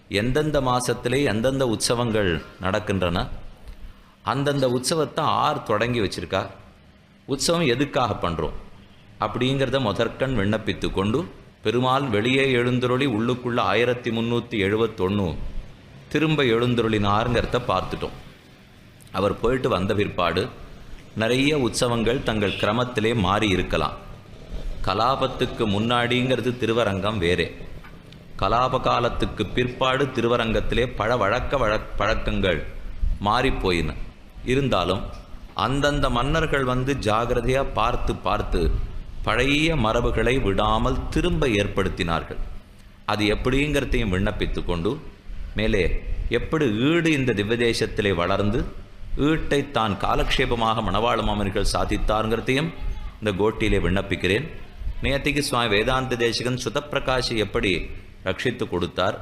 எந்தெந்த மாதத்திலே எந்தெந்த உற்சவங்கள் நடக்கின்றன, அந்தந்த உற்சவத்தை ஆர் தொடங்கி வச்சிருக்கா, உற்சவம் எதுக்காக பண்ணுறோம் அப்படிங்கிறத முதற்கண் விண்ணப்பித்து கொண்டு பெருமாள் வெளியே எழுந்தருளி உள்ளுக்குள்ள 1371 திரும்ப எழுந்தருளினாருங்கிறத பார்த்துட்டோம். அவர் போயிட்டு வந்த பிற்பாடு நிறைய உற்சவங்கள் தங்கள் கிரமத்திலே மாறி இருக்கலாம். கலாபத்துக்கு முன்னாடிங்கிறது திருவரங்கம் வேறே, கலாப காலத்துக்கு பிற்பாடு திருவரங்கத்திலே பழக்கங்கள் மாறிப்போயின. இருந்தாலும் அந்தந்த மன்னர்கள் ஜாகிரதையாக பார்த்து பழைய மரபுகளை விடாமல் திரும்ப ஏற்படுத்தினார்கள். அது எப்படிங்கிறதையும் விண்ணப்பித்து கொண்டு மேலே எப்படி ஈடு இந்த திவ்யதேசத்திலே வளர்ந்து ஈட்டை தான் காலக்ஷேபமாக மணவாள மாமனிகள் சாதித்தாருங்கிறதையும் இந்த கோட்டியிலே விண்ணப்பிக்கிறேன். நேத்திக்கு சுவாமி வேதாந்த தேசிகன் சுதப்பிரகாஷை எப்படி ரட்சித்து கொடுத்தார்,